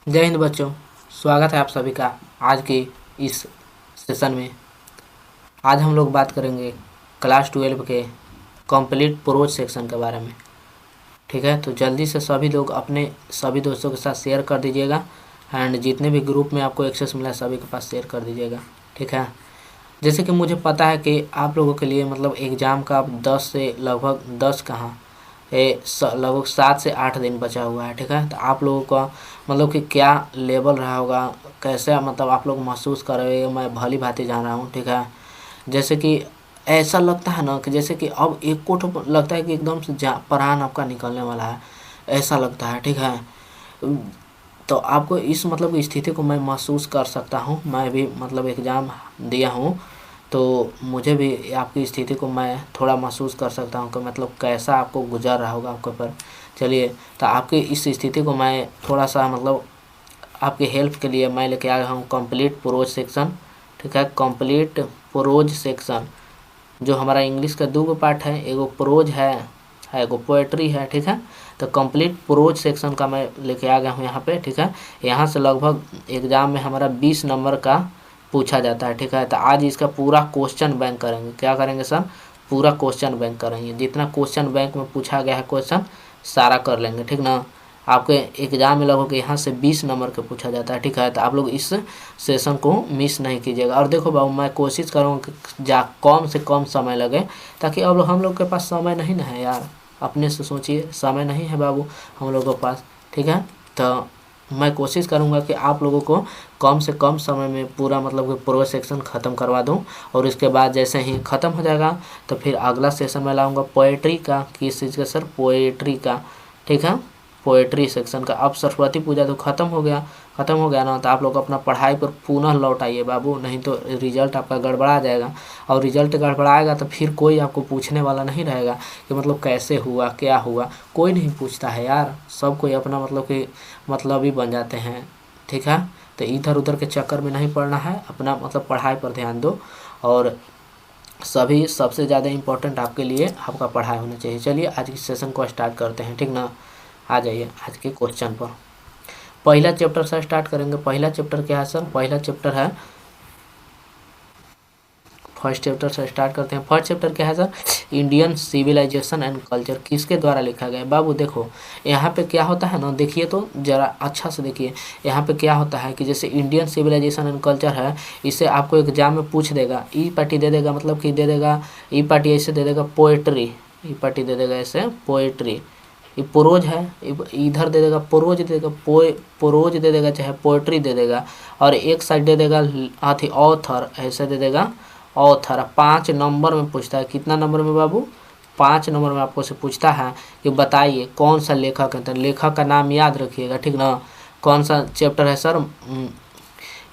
जय हिंद बच्चों। स्वागत है आप सभी का आज के इस सेशन में। आज हम लोग बात करेंगे क्लास 12 के कंप्लीट प्रोज सेक्शन के बारे में। ठीक है, तो जल्दी से सभी लोग अपने सभी दोस्तों के साथ शेयर कर दीजिएगा एंड जितने भी ग्रुप में आपको एक्सेस मिला है सभी के पास शेयर कर दीजिएगा। ठीक है, जैसे कि मुझे पता है कि आप लोगों के लिए मतलब एग्ज़ाम का अब 10 से लगभग 10 कहाँ लगभग 7 से 8 दिन बचा हुआ है। ठीक है, तो आप लोगों का मतलब कि क्या लेवल रहा होगा, कैसे मतलब आप लोग महसूस कर रहे हो, मैं भली भांति जान रहा हूँ। ठीक है, जैसे कि ऐसा लगता है ना कि जैसे कि अब एक को तो लगता है कि एकदम से प्राण आपका निकलने वाला है, ऐसा लगता है। ठीक है, तो आपको इस मतलब की स्थिति को मैं महसूस कर सकता हूँ। मैं भी मतलब एग्ज़ाम दिया हूँ तो मुझे भी आपकी स्थिति को मैं थोड़ा महसूस कर सकता हूँ कि मतलब कैसा आपको गुजर रहा होगा आपके ऊपर। चलिए, तो आपकी इस स्थिति को मैं थोड़ा सा मतलब आपके हेल्प के लिए मैं लेके आया हूँ कंप्लीट प्रोज सेक्शन। ठीक है, कंप्लीट प्रोज सेक्शन जो हमारा इंग्लिश का दो पार्ट है, एगो प्रोज है एगो पोएट्री है। ठीक है, तो कंप्लीट प्रोज सेक्शन का मैं लेके आ गया हूँ यहाँ पे। ठीक है, यहाँ से लगभग एग्ज़ाम में हमारा 20 नंबर का पूछा जाता है। ठीक है, तो आज इसका पूरा क्वेश्चन बैंक करेंगे। क्या करेंगे सर? पूरा क्वेश्चन बैंक करेंगे। जितना क्वेश्चन बैंक में पूछा गया है क्वेश्चन सारा कर लेंगे। ठीक ना, आपके एग्ज़ाम में लगभग यहाँ से 20 नंबर का पूछा जाता है। ठीक है, तो आप लोग इस सेशन को मिस नहीं कीजिएगा। और देखो बाबू, मैं कोशिश करूँगा कि कम से कम समय लगे, ताकि अब हम लोग के पास समय नहीं ना है यार। अपने से सोचिए, समय नहीं है बाबू हम लोगों के पास। ठीक है, तो मैं कोशिश करूँगा कि आप लोगों को कम से कम समय में पूरा मतलब कि प्रो सेक्शन ख़त्म करवा दूँ। और इसके बाद जैसे ही ख़त्म हो जाएगा तो फिर अगला सेशन में लाऊँगा पोएट्री का। किस चीज़ का सर? पोएट्री का। ठीक है, पोएट्री सेक्शन का। अब सरस्वती पूजा तो ख़त्म हो गया ना, तो आप लोग अपना पढ़ाई पर पुनः लौट आइए बाबू, नहीं तो रिजल्ट आपका गड़बड़ा जाएगा। और रिजल्ट गड़बड़ाएगा तो फिर कोई आपको पूछने वाला नहीं रहेगा कि मतलब कैसे हुआ क्या हुआ। कोई नहीं पूछता है यार, सब कोई अपना मतलब कि मतलब ही बन जाते हैं। ठीक है, तो इधर उधर के चक्कर में नहीं पड़ना है, अपना मतलब पढ़ाई पर ध्यान दो। और सभी सबसे ज़्यादा इम्पोर्टेंट आपके लिए आपका पढ़ाई होना चाहिए। चलिए आज के सेशन को स्टार्ट करते हैं। ठीक ना, आ जाइए आज के क्वेश्चन पर। पहला चैप्टर से स्टार्ट करेंगे। पहला चैप्टर क्या है सर? पहला चैप्टर है, फर्स्ट चैप्टर से स्टार्ट करते हैं। फर्स्ट चैप्टर क्या है sir? Indian civilisation and culture. किसके द्वारा लिखा गया है बाबू? देखो यहाँ पे क्या होता है ना, देखिए तो ज़रा अच्छा से देखिए। यहाँ पे क्या होता है कि जैसे इंडियन सिविलाइजेशन एंड कल्चर है, इसे आपको एग्जाम में पूछ देगा। ई पार्टी दे देगा, मतलब कि दे देगा ई पार्टी, ऐसे दे देगा पोएट्री, ई पार्टी दे देगा ऐसे पोएट्री। ये प्रोज है, इधर दे देगा प्रोज, दे देगा प्रोज दे देगा, चाहे पोएट्री दे देगा। और एक साइड दे देगा हाथी ऑथर, ऐसे दे देगा ऑथर। 5 नंबर में पूछता है। कितना नंबर में बाबू? 5 नंबर में आपको से पूछता है कि बताइए कौन सा लेखक है। तो लेखक का नाम याद रखिएगा। ठीक ना, कौन सा चैप्टर है sir?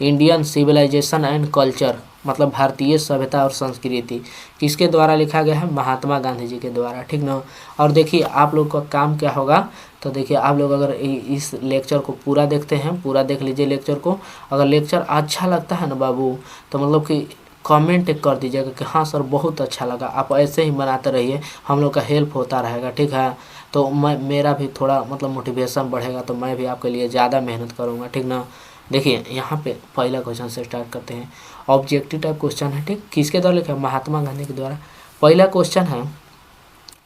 Indian civilisation and culture, मतलब भारतीय सभ्यता और संस्कृति। किसके द्वारा लिखा गया है? महात्मा गांधी जी के द्वारा। ठीक ना, और देखिए आप लोग का काम क्या होगा, तो देखिए आप लोग अगर इस लेक्चर को पूरा देखते हैं, पूरा देख लीजिए लेक्चर को। अगर लेक्चर अच्छा लगता है ना बाबू, तो मतलब कि कमेंट कर दीजिएगा कि हाँ सर बहुत अच्छा लगा। आप ऐसे ही बनाते रहिए, हम लोग का हेल्प होता रहेगा। ठीक है, तो मेरा भी थोड़ा मतलब मोटिवेशन बढ़ेगा, तो मैं भी आपके लिए ज़्यादा मेहनत करूँगा। ठीक ना, देखिए यहाँ पे पहला क्वेश्चन से स्टार्ट करते हैं। ऑब्जेक्टिव टाइप क्वेश्चन है। ठीक, किसके द्वारा लिखा है? महात्मा गांधी के द्वारा। पहला क्वेश्चन है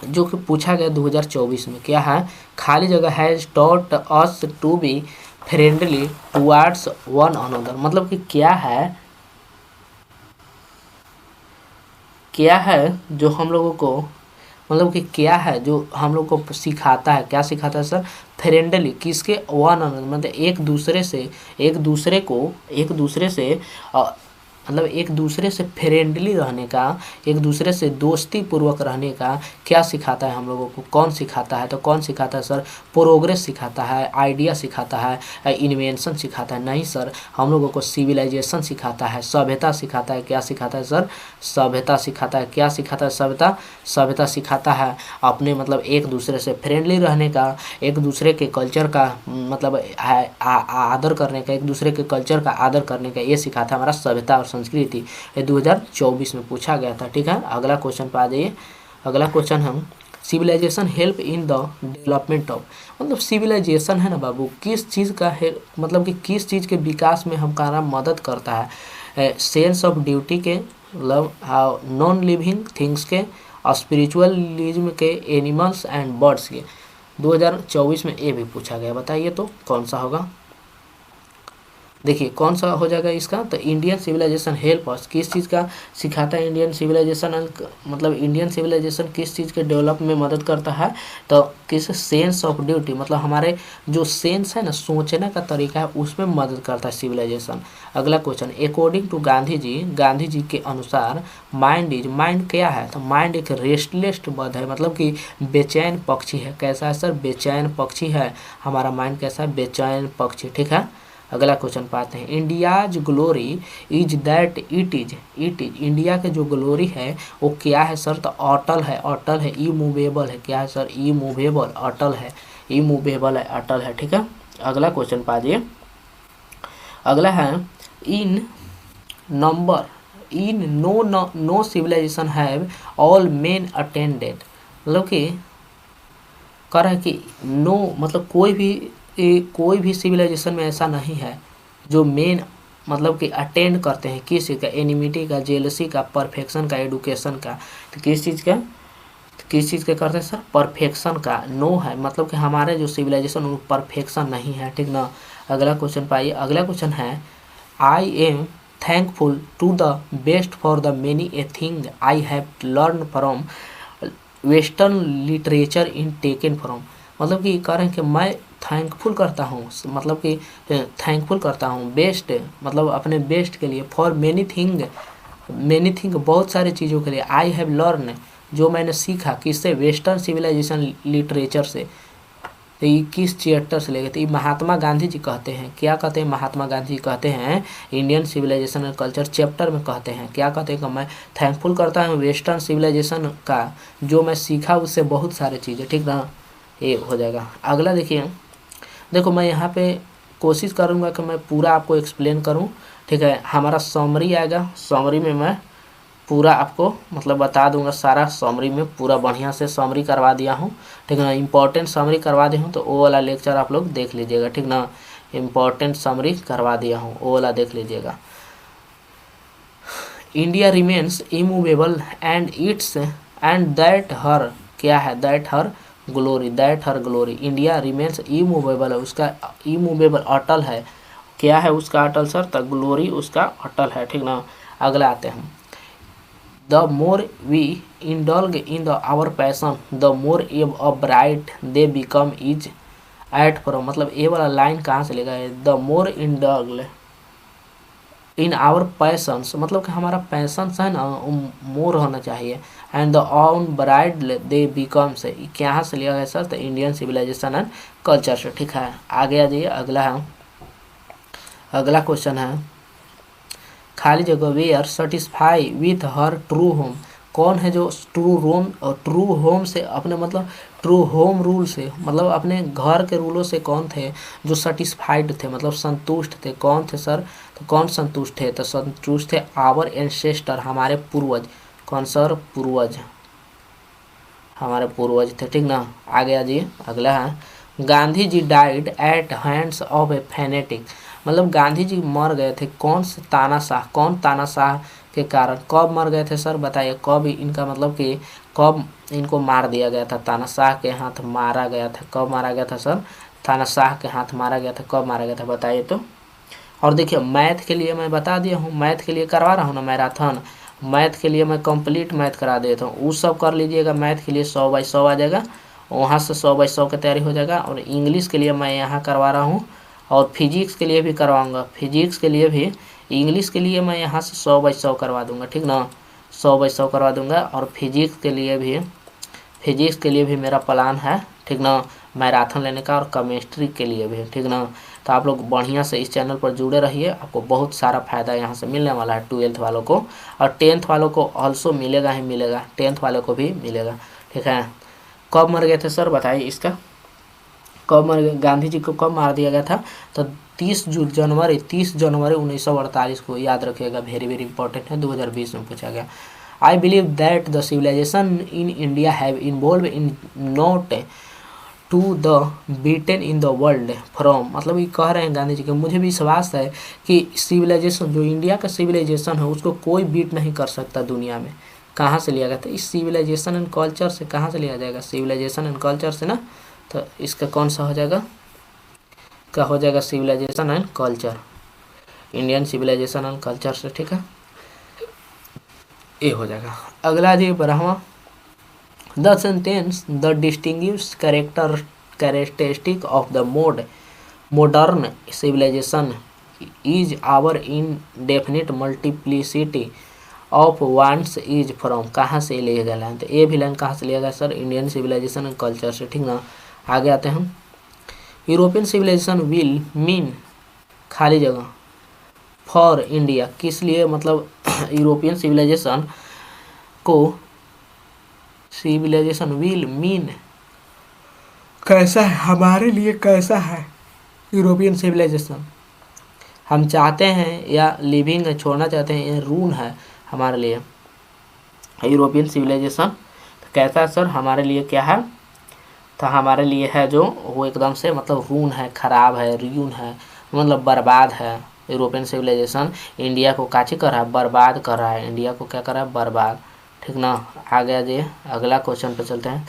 जो कि पूछा गया 2024 में, क्या है? खाली जगह has taught us to be friendly towards one another. मतलब कि क्या है जो हम लोगों को मतलब कि क्या है जो हम लोग को सिखाता है? क्या सिखाता है सर? फ्रेंडली। किसके? वन अनदर, मतलब एक दूसरे से मतलब एक दूसरे से फ्रेंडली रहने का, एक दूसरे से दोस्ती पूर्वक रहने का क्या सिखाता है हम लोगों को? कौन सिखाता है? तो कौन सिखाता है सर? प्रोग्रेस सिखाता है, आइडिया सिखाता है, इन्वेंशन सिखाता है? नहीं सर, हम लोगों को सिविलाइजेशन सिखाता है, सभ्यता सिखाता है। क्या सिखाता है सर? सभ्यता सिखाता है। क्या सिखाता है? सभ्यता। सभ्यता सिखाता है अपने मतलब एक दूसरे से फ्रेंडली रहने का, एक दूसरे के कल्चर का मतलब आदर करने का, एक दूसरे के कल्चर का आदर करने का, ये सिखाता है हमारा सभ्यता और संस्कृति। ये 2024 में पूछा गया था। ठीक है, अगला क्वेश्चन पे आ जाइए। अगला क्वेश्चन हम civilisation help in the development of, मतलब सिविलाइजेशन है ना बाबू, किस चीज़ का है, मतलब कि किस चीज़ के विकास में हमारा मदद करता है, सेंस ऑफ ड्यूटी के, लव नॉन लिविंग थिंग्स के, स्पिरिचुअलिज्म के, एनिमल्स एंड बर्ड्स के। 2024 में ये भी पूछा गया, बताइए तो कौन सा होगा। देखिए कौन सा हो जाएगा इसका, तो इंडियन सिविलाइजेशन हेल्प अस, किस चीज़ का सिखाता है इंडियन सिविलाइजेशन, मतलब इंडियन सिविलाइजेशन किस चीज़ के डेवलप में मदद करता है, तो किस सेंस ऑफ ड्यूटी, मतलब हमारे जो सेंस है ना, सोचने का तरीका है, उसमें मदद करता है सिविलाइजेशन। अगला question, according to Gandhi ji के अनुसार माइंड क्या है, तो माइंड एक रेस्टलेस बर्ड है, मतलब कि बेचैन पक्षी है। कैसा है सर, बेचैन पक्षी है हमारा माइंड, कैसा है, बेचैन पक्षी, ठीक है। अगला क्वेश्चन पाते हैं, India's glory is that it is India के जो ग्लोरी है वो क्या है सर, तो अटल है, इमूवेबल है, क्या है सर, इमूवेबल, अटल है, इमूवेबल है, अटल है, ठीक है। अगला क्वेश्चन पाइए, अगला है, in no civilisation have all men attended, मतलब कि कह रहा है कि नो, मतलब कोई भी सिविलाइजेशन में ऐसा नहीं है जो मेन, मतलब कि अटेंड करते हैं किसी का, एनिमिटी का, जेलसी का, परफेक्शन का, एडुकेशन का, तो किस चीज़ का करते हैं सर, परफेक्शन का। नो है, मतलब कि हमारे जो सिविलाइजेशन वो परफेक्शन नहीं है, ठीक ना। अगला क्वेश्चन पाइए, अगला क्वेश्चन है, I am thankful to the best for the many a thing I have learn from western literature in taken from, मतलब कि कह रहे हैं कि मैं थैंकफुल करता हूँ, मतलब कि थैंकफुल करता हूँ बेस्ट, मतलब अपने बेस्ट के लिए, फॉर मेनी थिंग बहुत सारी चीज़ों के लिए, आई हैव लर्न जो मैंने सीखा, किससे, वेस्टर्न सिविलाइजेशन लिटरेचर से। तो ये किस चैप्टर से लेके, तो ये महात्मा गांधी जी कहते हैं, क्या कहते हैं, महात्मा गांधी जी कहते हैं Indian civilisation and culture chapter में कहते हैं, क्या कहते हैं कि मैं थैंकफुल करता हूँ वेस्टर्न सिविलाइजेशन का, जो मैं सीखा उससे बहुत सारे चीज़ें, ठीक ना, ये हो जाएगा। अगला देखिए, देखो मैं यहाँ पे कोशिश करूँगा कि मैं पूरा आपको एक्सप्लेन करूँ, ठीक है। हमारा समरी आएगा, समरी में मैं पूरा आपको मतलब बता दूंगा, सारा समरी में पूरा बढ़िया से समरी करवा दिया हूँ, ठीक है ना। इम्पोर्टेंट समरी करवा दी हूँ, तो वो वाला लेक्चर आप लोग देख लीजिएगा, ठीक ना। इम्पोर्टेंट समरी करवा दिया हूँ, वो वाला देख लीजिएगा। India remains immovable and that her, क्या है, that her glory, India remains immovable है, उसका इमूवेबल अटल है, क्या है उसका अटल सर, तो ग्लोरी उसका अटल है, ठीक ना। अगला आते हैं, the more we indulge in the our passion the more bright they become is at from, मतलब ये वाला लाइन कहाँ से लेगा है, द मोर इंडल्ग इन आवर पैसन्स, मतलब कि हमारा पैसन्स है ना मोर होना चाहिए, and the on bride they become से, कहाँ से लिया गया सर, तो इंडियन सिविलाइजेशन एंड कल्चर से, ठीक है। आगे आ जाइए, अगला क्वेश्चन है, खाली जगह where satisfy with her true home, कौन है जो ट्रू होम से अपने, मतलब ट्रू होम रूल से, मतलब अपने घर के रूलों से कौन थे जो सेटिस्फाइड थे, मतलब संतुष्ट थे, कौन थे सर, तो कौन संतुष्ट थे, तो संतुष्ट थे आवर एंसेस्टर, हमारे पूर्वज, कौन सर, पूर्वज, हमारे पूर्वज थे, ठीक ना। आगे आ जाइए, अगला है, Gandhi ji died at hands of a fanatic, मतलब गांधी जी मर गए थे कौन तानाशाह के कारण, कब मर गए थे सर, बताइए कब इनका, मतलब कि कब इनको मार दिया गया था, तानाशाह के हाथ मारा गया था, कब मारा गया था सर, तानाशाह के हाथ मारा गया था, कब मारा गया था, बताइए तो। और देखिए मैथ के लिए मैं बता दिया हूँ, मैथ के लिए करवा रहा हूँ ना मैराथन, मैथ के लिए मैं कंप्लीट मैथ करा देता हूँ, वो सब कर लीजिएगा, मैथ के लिए 100/100 आ जाएगा, वहाँ से 100/100 की तैयारी हो जाएगा। और इंग्लिश के लिए मैं यहाँ करवा रहा हूँ, और फिजिक्स के लिए भी करवाऊँगा, फिजिक्स के लिए भी, इंग्लिश के लिए मैं यहाँ से 100/100 करवा दूँगा, ठीक ना, 100/100 करवा दूँगा। और फिजिक्स के लिए भी मेरा प्लान है, ठीक ना, मैराथन लेने का, और केमिस्ट्री के लिए भी, ठीक ना। तो आप लोग बढ़िया से इस चैनल पर जुड़े रहिए, आपको बहुत सारा फायदा यहाँ से मिलने वाला है, 12th वालों को, और 10th वालों को ऑल्सो मिलेगा ही मिलेगा, 10th वालों को भी मिलेगा, ठीक है। कब मर गए थे सर, बताइए इसका, कब मर गए, गांधी जी को कब मार दिया गया था, तो 30 जनवरी 1948 को, याद रखिएगा, वेरी वेरी इंपॉर्टेंट है, 2020 में पूछा गया। I believe that the civilisation in India have involve in not to the beaten in the world from, मतलब ये कह रहे हैं गांधी जी के, मुझे विश्वास है कि सिविलाइजेशन जो इंडिया का सिविलाइजेशन है उसको कोई बीट नहीं कर सकता दुनिया में। कहाँ से लिया गया था? इस सिविलाइजेशन एंड कल्चर से। कहाँ से लिया जाएगा? सिविलाइजेशन एंड कल्चर से ना। तो इसका कौन सा हो जाएगा? क्या हो जाएगा? Civilisation and culture, Indian civilisation and culture से, ठीक है, ये हो जाएगा। अगला जी 12वां, the sentence the distinguish characteristic of the modern civilisation is our indefinite multiplicity of wants is from, कहाँ से लिया गया है? तो ये भी लाइन कहाँ से लिया गया sir? Indian civilisation and culture से, ठीक ना। आगे आते हैं हम, यूरोपियन सिविलाइजेशन विल मीन खाली जगह फॉर इंडिया, किस लिए? मतलब यूरोपियन सिविलाइजेशन को, सिविलाइजेशन विल मीन कैसा है हमारे लिए? कैसा है यूरोपियन सिविलाइजेशन? हम चाहते हैं या लिविंग है, छोड़ना चाहते हैं, ये रून है हमारे लिए यूरोपियन सिविलाइजेशन। तो कैसा है सर? हमारे लिए क्या है? तो हमारे लिए है जो वो एकदम से मतलब रून है, खराब है, रून है, मतलब बर्बाद है। यूरोपियन सिविलाइजेशन इंडिया को काची कर रहा है? बर्बाद कर रहा है। इंडिया को क्या कर रहा है? बर्बाद, ठीक ना। आगे जी अगला क्वेश्चन पे चलते हैं।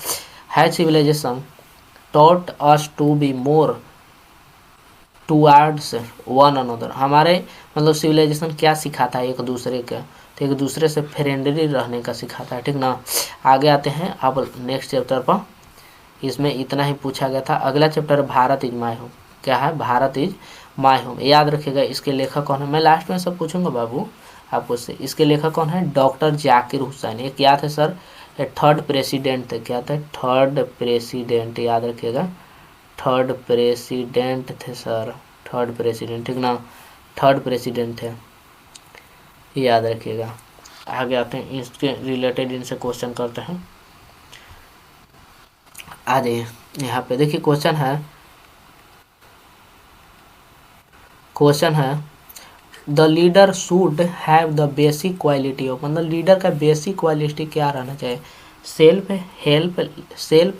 Has civilisation taught us to be more towards one another, हमारे मतलब सिविलाइजेशन क्या सिखाता है? एक दूसरे का, तो एक दूसरे से फ्रेंडली रहने का सिखाता है, ठीक ना। आगे आते हैं अब नेक्स्ट चैप्टर पर, इसमें इतना ही पूछा गया था। अगला chapter Bharat is my home. क्या है? Bharat is my home. याद रखिएगा इसके लेखक कौन है? मैं लास्ट में सब पूछूंगा बाबू आपको से। इसके लेखक कौन है? डॉक्टर जाकिर हुसैन। ये क्या थे सर? ये थर्ड प्रेसिडेंट थे। क्या थे? थर्ड प्रेसिडेंट, याद रखिएगा, थर्ड प्रेसिडेंट थे सर, थर्ड प्रेसिडेंट, ठीक ना, थर्ड प्रेसिडेंट थे, याद रखिएगा। आगे आते हैं, इसके रिलेटेड इनसे क्वेश्चन करते हैं। आ जाइए यहाँ पे, देखिए क्वेश्चन है the leader should have the basic quality of, मतलब लीडर का बेसिक क्वालिटी क्या रहना चाहिए? सेल्फ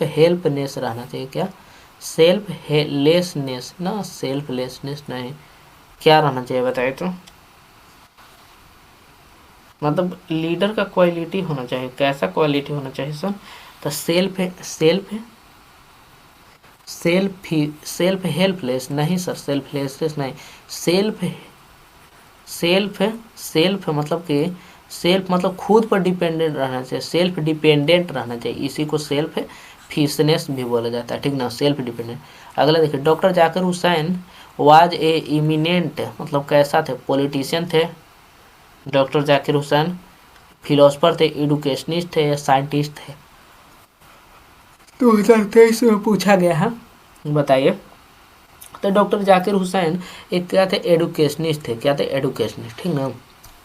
हेल्पनेस रहना चाहिए। क्या? सेल्फ लेसनेस ना, सेल्फ लेसनेस नहीं, क्या रहना चाहिए बताइए तो? मतलब लीडर का क्वालिटी होना चाहिए, कैसा क्वालिटी होना चाहिए सर? तो सेल्फ हेल्पलेस नहीं सर, सेल्फ लेसनेस नहीं, सेल्फ सेल्फ सेल्फ मतलब कि सेल्फ मतलब खुद पर डिपेंडेंट रहना चाहिए, सेल्फ डिपेंडेंट रहना चाहिए, इसी को सेल्फ फिशनेस भी बोला जाता है, ठीक ना, सेल्फ डिपेंडेंट। अगला देखिए, doctor Zakir Hussain was a eminent, मतलब कैसा थे? पॉलिटिशियन थे। डॉक्टर जाकिर हुसैन फिलोसफर थे, एडुकेशनिस्ट थे या साइंटिस्ट थे? 2023 में पूछा गया है, बताइए। तो डॉक्टर जाकिर हुसैन एक क्या थे? एडुकेशनिस्ट थे। क्या थे? एडुकेशनिस्ट, ठीक ना,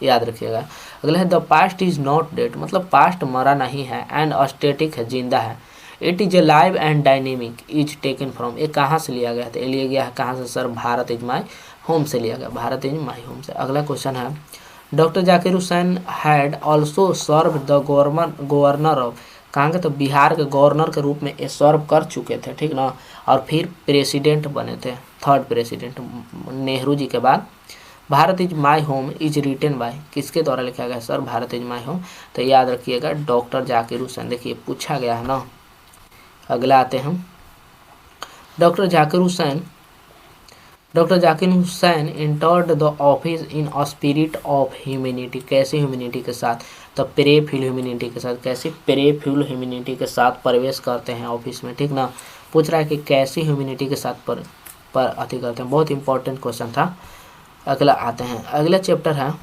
याद रखिएगा। अगला है the past is not dead, मतलब पास्ट मरा नहीं है, एंड स्टैटिक है, जिंदा है। It is a live and dynamic, is taken from, ये कहाँ से लिया गया था? ये लिया गया है कहाँ से sir? Bharat is my home से लिया गया, भारत इज माई होम से। अगला क्वेश्चन है doctor Zakir Hussain had also serve the governor of, कहाँ के? तो बिहार के गवर्नर के रूप में ये सर्व कर चुके थे, ठीक ना, और फिर प्रेसिडेंट बने थे, थर्ड प्रेसिडेंट नेहरू जी के बाद। Bharat is my home is written by, किसके द्वारा लिखा गया sir? Bharat is my home. तो याद रखिएगा डॉक्टर जाकिर हुसैन, देखिए पूछा गया है ना। अगला आते हैं, doctor Zakir Hussain entered the office in spirit of humanity, कैसे ह्यूमैनिटी के साथ? तो प्रे फील ह्यूमैनिटी के साथ। कैसे? प्रे फील ह्यूमैनिटी के साथ प्रवेश करते हैं ऑफिस में, ठीक ना। पूछ रहा है कि कैसी ह्यूमैनिटी के साथ पर अति करते हैं, बहुत इंपॉर्टेंट क्वेश्चन था। अगला आते हैं, अगला चैप्टर है,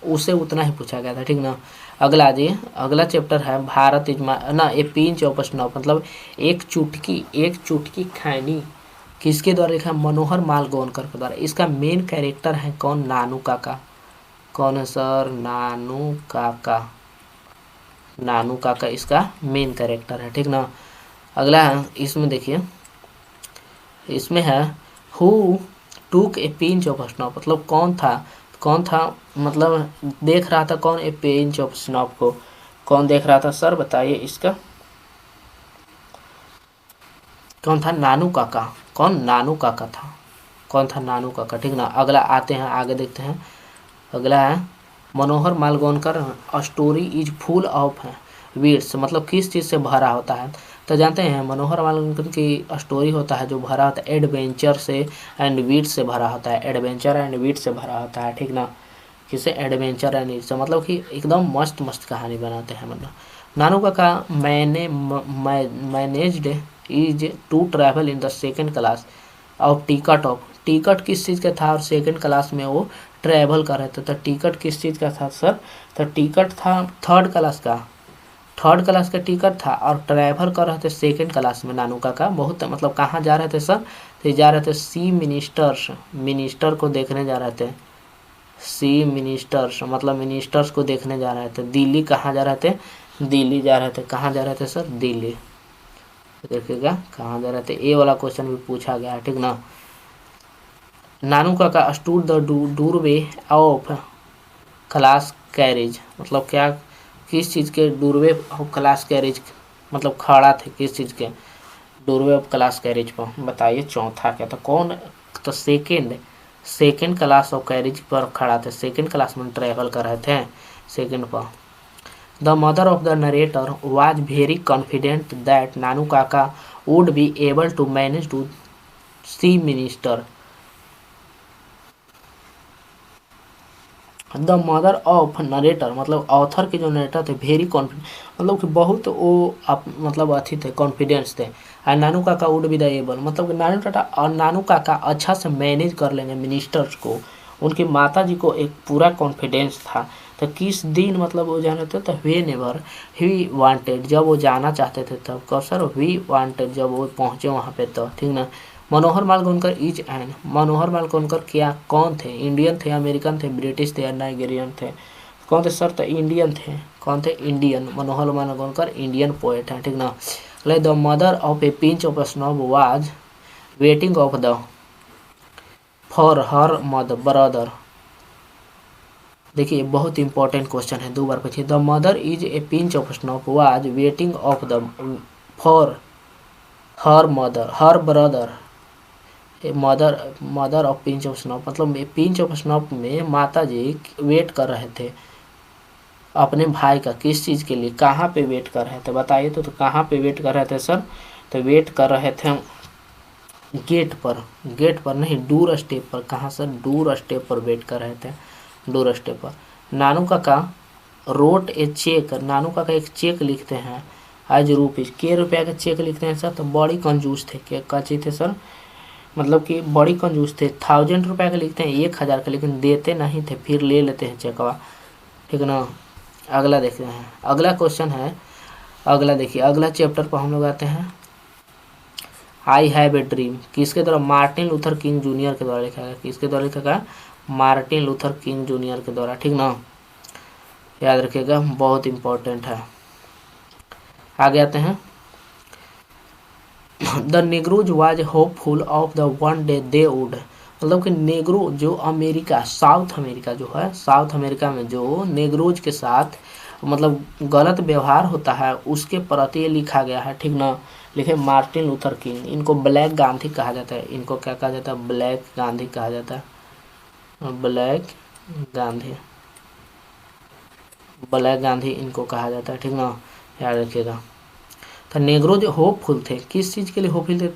उसे उतना ही पूछा गया था, ठीक ना। अगला जी, अगला चैप्टर है भारत इज ना, ए पिंच ऑफ स्नो, मतलब एक चुटकी खैनी, किसके द्वारा लिखा है? मनोहर मालगोनकर के द्वारा। इसका मेन कैरेक्टर है कौन? नानू काका। कौन है सर? नानू काका। नानू काका इसका मेन कैरेक्टर है, ठीक ना। अगला है, इसमें देखिए, इसमें है हु टूक ए पिंच ऑफ स्नो, मतलब कौन था, मतलब देख रहा था कौन ए पिंच ऑफ स्नॉप को, कौन देख रहा था सर बताइए इसका, कौन था, नानू काका। कौन, नानू काका था। कौन था, नानू काका। ठीक ना। अगला आते हैं, आगे देखते हैं। अगला है Manohar Malgonkar a story is full of weeds, मतलब किस चीज़ से भरा होता है। तो जानते हैं मनोहर मालगोनकर की स्टोरी होता है जो भरा होता है एडवेंचर से एंड वीड से भरा होता है, एडवेंचर एंड वीड से भरा होता है। ठीक ना। किसे, एडवेंचर एंड वीड से, मतलब कि एकदम मस्त मस्त कहानी बनाते हैं। मतलब Nanu Kaka managed is to travel in the second class of ticket of, ticket किस चीज़ का था और सेकेंड क्लास में वो ट्रैवल कर रहे थे। तो टिकट किस चीज़ का था सर, तो टिकट था थर्ड क्लास का, थर्ड क्लास का टिकट था और ट्रैवल कर रहे थे सेकेंड क्लास में नानू काका। बहुत मतलब कहाँ जा रहे थे सर, तो जा रहे थे सी मिनिस्टर्स, मिनिस्टर को देखने जा रहे थे। सी मिनिस्टर्स मतलब मिनिस्टर्स को देखने जा रहे थे। दिल्ली कहाँ जा रहे थे, दिल्ली जा रहे थे। कहाँ जा रहे थे सर, दिल्ली। देखिएगा कहाँ जा रहे थे, ए वाला क्वेश्चन भी पूछा गया है। ठीक ना। Nanu Kaka stood the doorway of class carriage, मतलब क्या, किस चीज़ के डूरवे ऑफ क्लास कैरेज, मतलब खड़ा थे किस चीज़ के डूरवे ऑफ क्लास कैरेज पर, बताइए। चौथा क्या था, कौन, तो second, second class of carriage पर खड़ा थे, सेकेंड क्लास में ट्रैवल कर रहे थे सेकेंड पर। The mother of the narrator was very confident that Nanu Kaka would be able to manage to see minister. The mother of narrator मतलब ऑथर के जो नरेटर थे वेरी कॉन्फिडेंट, मतलब कि बहुत वो मतलब अच्छी थे, कॉन्फिडेंस थे। और नानू Kaka would be the able, मतलब कि नानू टाटा और नानू काका अच्छा से मैनेज कर लेंगे मिनिस्टर्स को। उनकी माता जी को एक पूरा कॉन्फिडेंस था। तो किस दिन मतलब वो जाने थे, तो वे नेवर ही वांटेड, जब वो जाना चाहते थे तब। कब सर, वी वांटेड, जब वो पहुँचे वहाँ पे तो। ठीक ना। मनोहर मालगोनकर इज एन, मनोहर मालगोनकर क्या कौन थे, इंडियन थे, अमेरिकन थे, ब्रिटिश थे या नाइगेरियन थे। कौन थे सर, तो इंडियन थे। कौन थे, Indian. Manohar Malgonkar Indian poet हैं। ठीक ना। Like the mother of a pinch of snob was waiting of the for her mother brother. देखिए बहुत इंपॉर्टेंट क्वेश्चन है, दो बार पूछिए। The mother is a pinch of snob was waiting of the for her mother, her brother, mother, mother of pinch of snob, मतलब pinch of स्नॉप में माता जी wait कर रहे थे अपने भाई का, किस चीज़ के लिए, कहाँ पे वेट कर रहे थे बताइए। तो कहाँ पे वेट कर रहे थे सर, तो वेट कर रहे थे गेट पर, गेट पर नहीं, डूर स्टेप पर। कहाँ सर, डूर स्टेप पर वेट कर रहे थे, डूर स्टेप पर। नानू काका रोट ए चेक, नानू काका एक चेक लिखते हैं आज रुपीज, के रुपया का चेक लिखते हैं सर, तो बड़ी कंजूस थे। क्या चीज़ थे सर, मतलब कि बड़ी कंजूस थे। 1000 रुपये का लिखते हैं, 1000 का, लेकिन देते नहीं थे, फिर ले लेते हैं चेकवा। ठीक ना। अगला देखते हैं, अगला क्वेश्चन है, अगला देखिए, अगला चैप्टर पर हम लोग आते हैं। आई हैव ए ड्रीम किसके द्वारा, मार्टिन लूथर किंग जूनियर के द्वारा लिखा गया। किसके द्वारा लिखा गया, मार्टिन लूथर किंग जूनियर के द्वारा। ठीक ना, याद रखिएगा, बहुत इंपॉर्टेंट है। आगे आते हैं। The नेग्रोज was hopeful of the one day they would, मतलब कि नेग्रो जो अमेरिका, साउथ अमेरिका जो है, साउथ अमेरिका में जो नेग्रोज के साथ मतलब गलत व्यवहार होता है उसके प्रति ये लिखा गया है। ठीक ना। लिखे मार्टिन लूथर किंग, इनको ब्लैक गांधी कहा जाता है, इनको क्या कहा जाता है, ब्लैक गांधी कहा जाता है, ब्लैक गांधी, ब्लैक गांधी इनको कहा जाता है। ठीक ना, याद रखिएगा। तो नेग्रो जो होपफुल थे, किस चीज़ के लिए होपफुल थे,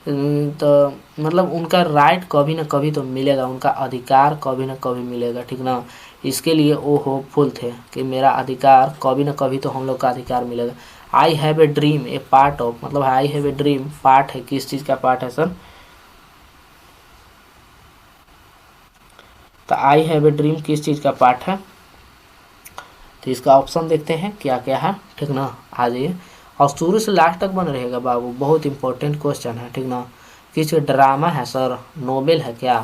तो मतलब उनका राइट कभी ना कभी तो मिलेगा, उनका अधिकार कभी ना कभी मिलेगा। ठीक ना, इसके लिए वो होपफुल थे कि मेरा अधिकार कभी ना कभी तो हम लोग का अधिकार मिलेगा। I have a dream a part of, मतलब I have a dream part है, किस चीज़ का पार्ट है सर, तो आई हैव ए ड्रीम किस चीज़ का पार्ट है, तो इसका ऑप्शन देखते हैं क्या क्या है। ठीक ना, आ जाइए और शुरू से लास्ट तक बन रहेगा बाबू, बहुत इंपॉर्टेंट क्वेश्चन है। ठीक ना। किस ड्रामा है सर, नोवेल है क्या,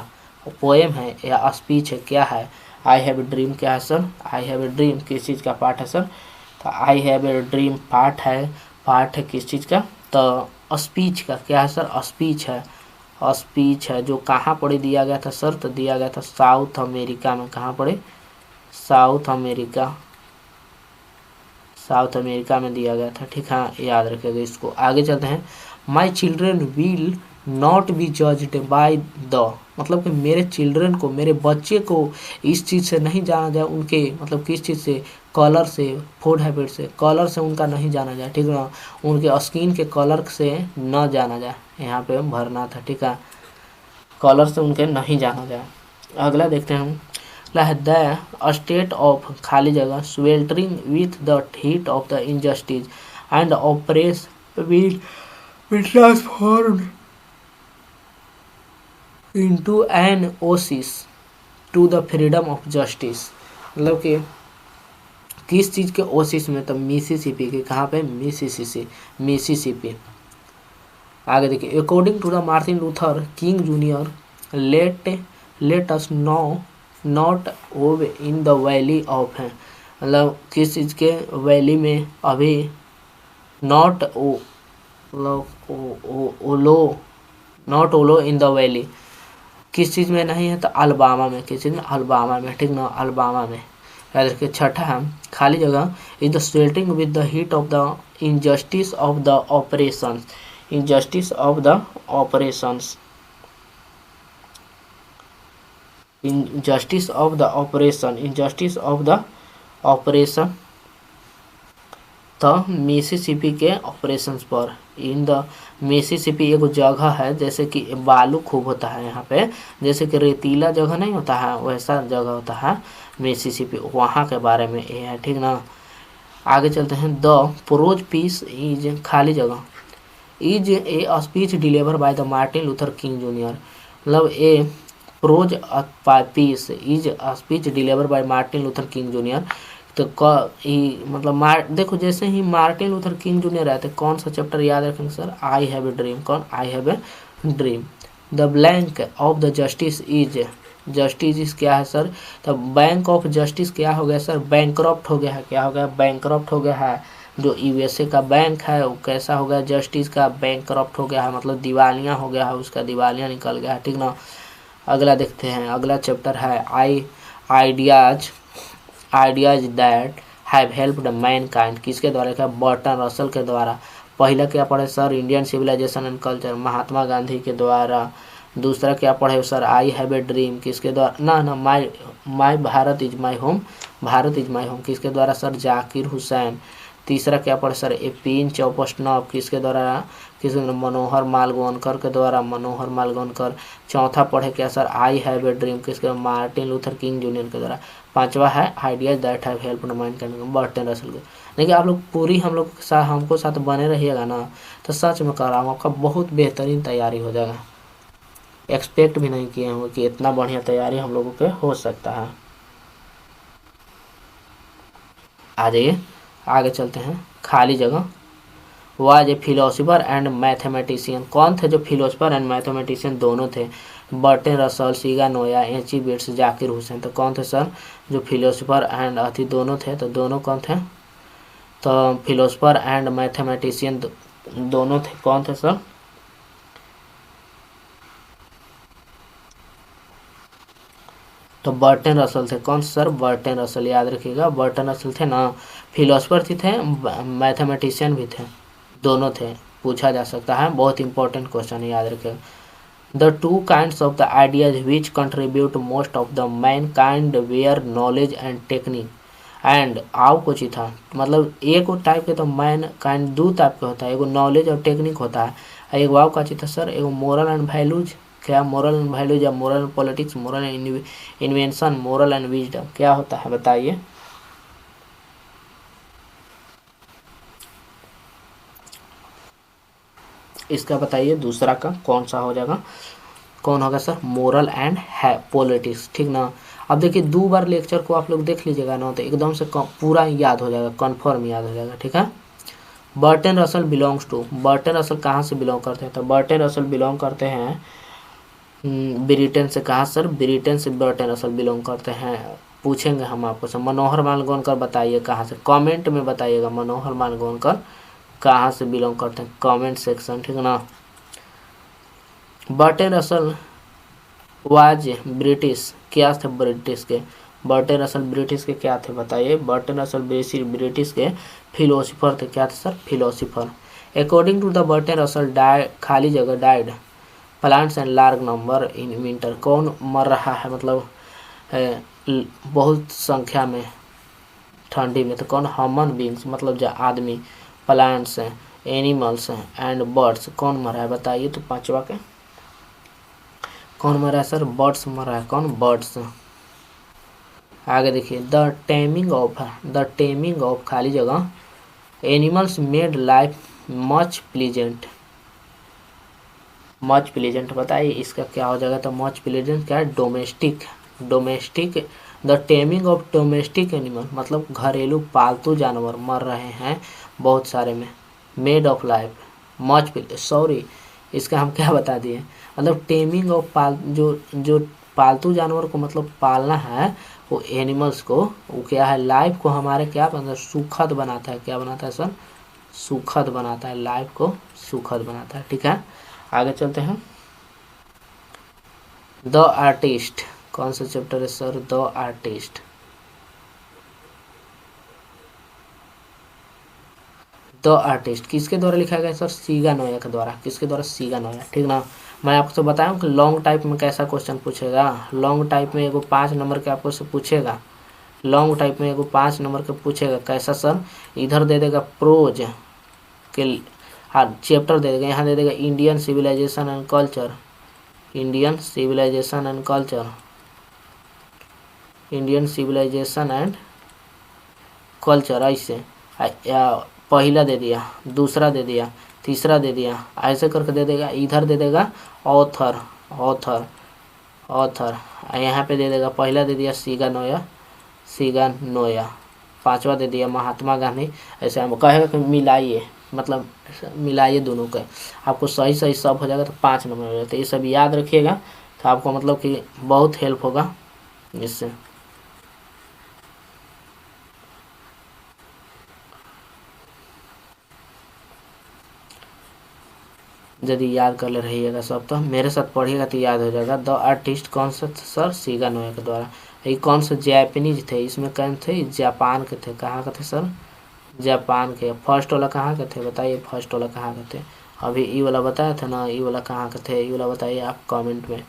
पोएम है या स्पीच है, क्या है। आई हैव ए ड्रीम क्या है sir, I have a dream किस चीज़ का पार्ट है सर, तो आई हैव ए ड्रीम पार्ट है, पार्ट है किस चीज़ का, तो स्पीच का। क्या है सर, स्पीच है, स्पीच है जो कहाँ पढ़े दिया गया था सर, तो दिया गया था साउथ अमेरिका में। कहाँ पढ़े? साउथ अमेरिका, साउथ अमेरिका में दिया गया था। ठीक है, याद रखिएगा इसको। आगे चलते हैं। My children will not be judged by the, मतलब कि मेरे चिल्ड्रन को, मेरे बच्चे को इस चीज़ से नहीं जाना जाए, उनके मतलब किस चीज़ से, कलर से, फूड हैबिट से, कलर से उनका नहीं जाना जाए। ठीक है ना, उनके स्किन के कलर से न जाना जाए, यहाँ पे भरना था। ठीक है, कलर से उनके नहीं जाना जाए। अगला देखते हैं हम। द स्टेट ऑफ खाली जगह sweltering with the heat of the injustice and oppress will be transformed into an oasis to the freedom of justice. मतलब कि किस चीज़ के ओसिस में? तो मिसिसिपी के। कहाँ पे? मिसिसिपी। आगे देखिए। According to the Martin Luther King junior let us know not owe in the valley of है, मतलब किस चीज़ के वैली में अभी नॉट ओ, मतलब ओलो, नॉट ओलो इन द वैली, किस चीज़ में नहीं है? तो अल्बामा में। किस चीज़ में? अल्बामा में। ठीक ना, अल्बामा में। याद रखिए। छठा है खाली जगह is the sweltering with the heat of the injustice of the operations, injustice of the operations, injustice of the operation, injustice of the operation the Mississippi के ऑपरेशंस पर। इन द मिसिसिपी एगो जगह है, जैसे कि बालू खूब होता है यहाँ पे, जैसे कि रेतीला जगह नहीं होता है वैसा जगह होता है मिसिसिपी, वहाँ के बारे में ये है। ठीक ना। आगे चलते हैं। द प्रोज पीस इज खाली जगह is a speech deliver by the Martin Luther King Junior, मतलब a prose piece is speech deliver by Martin Luther King Junior. तो मतलब देखो, जैसे ही मार्टिन लूथर किंग जूनियर रहते, कौन सा चैप्टर याद रखेंगे sir? I have a dream. कौन? I have a dream. The blank of the justice is, justice क्या है सर? तो बैंक ऑफ जस्टिस क्या हो गया सर? बैंकरप्ट हो गया है। क्या हो गया? बैंकरप्ट हो गया है। जो यूएसए का बैंक है वो कैसा हो गया? जस्टिस का बैंकरप्ट हो गया है, मतलब दिवालिया हो गया है, उसका दिवालिया निकल गया है। ठीक ना। अगला देखते हैं। अगला चैप्टर है ideas ideas that have helped Mankind. किसके द्वारा? क्या? बर्टन रसल के द्वारा। पहला क्या पढ़े sir? Indian civilisation and culture, Mahatma Gandhi के द्वारा। दूसरा क्या पढ़े sir? I have a dream. किसके द्वारा? ना my Bharat is my home, Bharat is my home. किसके द्वारा सर? जाकिर हुसैन। तीसरा क्या पढ़े sir? A pinch of snuff. किसके द्वारा? किसके द्वारा? मनोहर मालगोनकर के द्वारा, मनोहर मालगोनकर। चौथा पढ़े क्या sir? I have a dream. किसके? मार्टिन लूथर किंग जूनियर के द्वारा। पांचवा है ideas that have helped Mankind, Burton Russell के। देखिए आप लोग पूरी हम लोग के साथ हमको साथ बने रहिएगा ना, तो सच में कह रहा हूँ आपका बहुत बेहतरीन तैयारी हो जाएगा। एक्सपेक्ट भी नहीं किए होंगे कि इतना बढ़िया तैयारी हम लोगों के हो सकता है। आ जाइए आगे चलते हैं। खाली जगह was a philosopher and mathematician. कौन थे जो फिलोसफर एंड मैथमेटिशियन दोनों थे? बर्टन रसल, सीगा Noah, Aichi bits, Zakir Hussain. तो कौन थे सर जो फिलोसफर एंड अथी दोनों थे? तो दोनों कौन थे? तो फिलोसफर एंड मैथमेटिशियन दोनों थे। कौन थे सर? तो बर्टन रसल थे। कौन सर? बर्टन रसल, याद रखिएगा। बर्टन रसल थे ना, फिलोसफर थे, मैथमेटिशियन भी थे, दोनों थे। पूछा जा सकता है, बहुत इंपॉर्टेंट क्वेश्चन है, याद रखिएगा। The two kinds of the ideas which contribute most of the mankind were knowledge and technique and आओ कुछ ही था, मतलब एक टाइप के तो मैन काइंड दो टाइप के होता है, एगो नॉलेज और टेक्निक होता है, एगो आओ का चीज था सर? एगो मोरल एंड वैल्यूज। क्या? मोरल एंड वैल्यूज या moral and politics, moral and invention, moral and wisdom, क्या होता है बताइए? इसका बताइए दूसरा का कौन सा हो जाएगा? कौन होगा सर? मोरल एंड है पॉलिटिक्स। ठीक ना। अब देखिए 2 बार लेक्चर को आप लोग देख लीजिएगा ना, तो एकदम से पूरा याद हो जाएगा, कन्फर्म याद हो जाएगा। ठीक है। Bertrand Russell belongs to, Bertrand Russell कहाँ से बिलोंग करते हैं? तो बर्टन रसल बिलोंग करते हैं ब्रिटेन से। कहाँ सर? ब्रिटेन से बर्टन रसल बिलोंग करते हैं। पूछेंगे हम आपको सर। मनोहर मालगोनकर बताइए कहाँ से, कमेंट में बताइएगा मनोहर मालगोनकर कहाँ से बिलोंग करते हैं, कमेंट सेक्शन। ठीक है ना। बर्टन रसल वाज ब्रिटिश, क्या थे ब्रिटिश के? बर्टन रसल ब्रिटिश के क्या थे बताइए? बर्टन रसल ब्रिटिश के फिलोसोफर थे। क्या थे sir? Philosopher. According to the Bertrand Russell खाली जगह died plants and large number in winter. कौन मर रहा है मतलब बहुत संख्या में ठंडी में? तो कौन? ह्यूमन बींग्स मतलब जो आदमी, प्लांट्स हैं, एनिमल्स हैं एंड बर्ड्स। कौन मरा है बताइए? तो पांचवा के कौन मरा है सर? बर्ड्स मरा है। कौन? बर्ड्स। आगे देखिए, द टेमिंग ऑफ खाली जगह animals made life much pleasant बताइए इसका क्या हो जाएगा? तो मच प्लीजेंट क्या है? Domestic. The taming of domestic animal मतलब घरेलू पालतू जानवर मर रहे हैं बहुत सारे में। Made of life much sorry इसका हम क्या बता दिए? मतलब टेमिंग ऑफ जो पालतू जानवर को मतलब पालना है वो एनिमल्स को, वो क्या है? लाइफ को हमारे क्या मतलब सुखद बनाता है। क्या बनाता है सर? सुखद बनाता है। लाइफ को सुखद बनाता है। ठीक है, आगे चलते हैं। द आर्टिस्ट कौन सा चैप्टर है sir? The artist. The artist किसके द्वारा लिखा गया सर? सीगा नोया के द्वारा। किसके द्वारा? सीगा नोया। ठीक ना। मैं आपको बताऊं कि लॉन्ग टाइप में कैसा क्वेश्चन पूछेगा। लॉन्ग टाइप में एगो 5 नंबर के आपको से पूछेगा। लॉन्ग टाइप में एगो 5 नंबर के पूछेगा। कैसा सर? इधर दे देगा प्रोज के चैप्टर दे देगा। यहाँ दे देगा Indian civilisation and culture, Indian civilisation and culture, Indian civilisation and culture. ऐसे पहला दे दिया, दूसरा दे दिया, तीसरा दे दिया, ऐसे करके दे देगा। इधर दे देगा ऑथर, यहाँ पे दे देगा पहला दे दिया सीगा नोया, पांचवा दे दिया महात्मा गांधी। ऐसे हम कहेगा कि मिलाइए, मतलब मिलाइए दोनों का, आपको सही सही सब हो जाएगा तो 5 नंबर हो जाते। ये सब याद रखिएगा तो आपको मतलब कि बहुत हेल्प होगा इससे। यदि याद कर ले रहिएगा सब तो मेरे साथ पढ़िएगा तो याद हो जाएगा। द आर्टिस्ट कौन सा सर? सीगा नोया के द्वारा। ये कौन सा? जैपनीज थे। इसमें कौन थे? जापान के थे। कहाँ के थे सर? जापान के। फर्स्ट वाला कहाँ के थे बताइए? फर्स्ट वाला कहाँ के थे? अभी ई वाला बताया था ना, ई वाला कहाँ के थे? ई वाला बताइए आप कमेंट में।